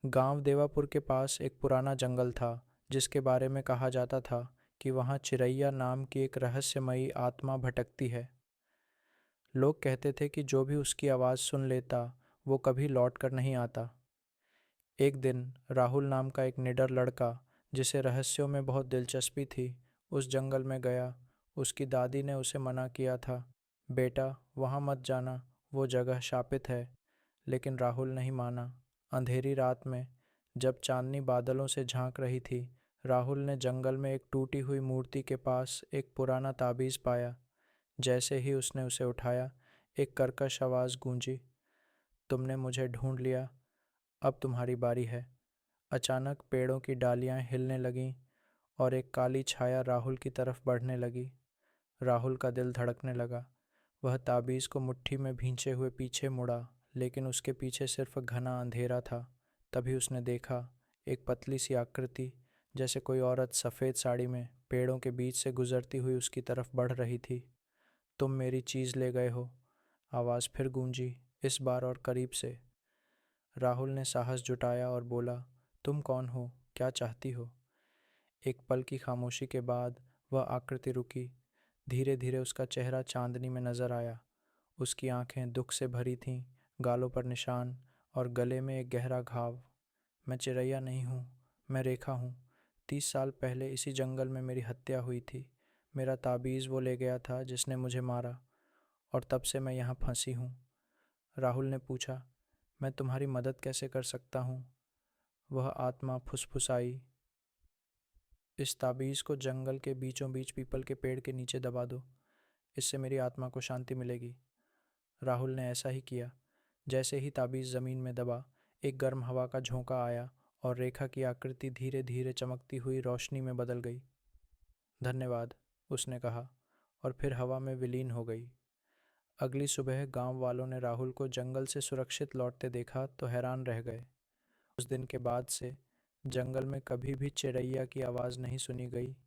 गांव देवापुर के पास एक पुराना जंगल था जिसके बारे में कहा जाता था कि वहाँ चिरैया नाम की एक रहस्यमयी आत्मा भटकती है। लोग कहते थे कि जो भी उसकी आवाज़ सुन लेता वो कभी लौट कर नहीं आता। एक दिन राहुल नाम का एक निडर लड़का, जिसे रहस्यों में बहुत दिलचस्पी थी, उस जंगल में गया। उसकी दादी ने उसे मना किया था, बेटा वहाँ मत जाना, वो जगह शापित है। लेकिन राहुल नहीं माना। अंधेरी रात में जब चांदनी बादलों से झांक रही थी, राहुल ने जंगल में एक टूटी हुई मूर्ति के पास एक पुराना ताबीज़ पाया। जैसे ही उसने उसे उठाया, एक कर्कश आवाज़ गूंजी, तुमने मुझे ढूंढ लिया, अब तुम्हारी बारी है। अचानक पेड़ों की डालियां हिलने लगीं और एक काली छाया राहुल की तरफ बढ़ने लगी। राहुल का दिल धड़कने लगा। वह ताबीज़ को मुट्ठी में भींचे हुए पीछे मुड़ा, लेकिन उसके पीछे सिर्फ घना अंधेरा था। तभी उसने देखा, एक पतली सी आकृति, जैसे कोई औरत सफ़ेद साड़ी में पेड़ों के बीच से गुजरती हुई उसकी तरफ बढ़ रही थी। तुम मेरी चीज़ ले गए हो, आवाज़ फिर गूंजी, इस बार और करीब से। राहुल ने साहस जुटाया और बोला, तुम कौन हो, क्या चाहती हो? एक पल की खामोशी के बाद वह आकृति रुकी। धीरे धीरे उसका चेहरा चांदनी में नजर आया। उसकी आंखें दुख से भरी थीं, गालों पर निशान और गले में एक गहरा घाव। मैं चिरैया नहीं हूँ, मैं रेखा हूँ। 30 साल पहले इसी जंगल में मेरी हत्या हुई थी। मेरा ताबीज़ वो ले गया था जिसने मुझे मारा, और तब से मैं यहाँ फंसी हूँ। राहुल ने पूछा, मैं तुम्हारी मदद कैसे कर सकता हूँ? वह आत्मा फुसफुसाई, इस ताबीज़ को जंगल के बीचों बीच पीपल के पेड़ के नीचे दबा दो, इससे मेरी आत्मा को शांति मिलेगी। राहुल ने ऐसा ही किया। जैसे ही ताबीज़ ज़मीन में दबा, एक गर्म हवा का झोंका आया और रेखा की आकृति धीरे धीरे चमकती हुई रोशनी में बदल गई। धन्यवाद, उसने कहा, और फिर हवा में विलीन हो गई। अगली सुबह गांव वालों ने राहुल को जंगल से सुरक्षित लौटते देखा तो हैरान रह गए। उस दिन के बाद से जंगल में कभी भी चिरैया की आवाज़ नहीं सुनी गई,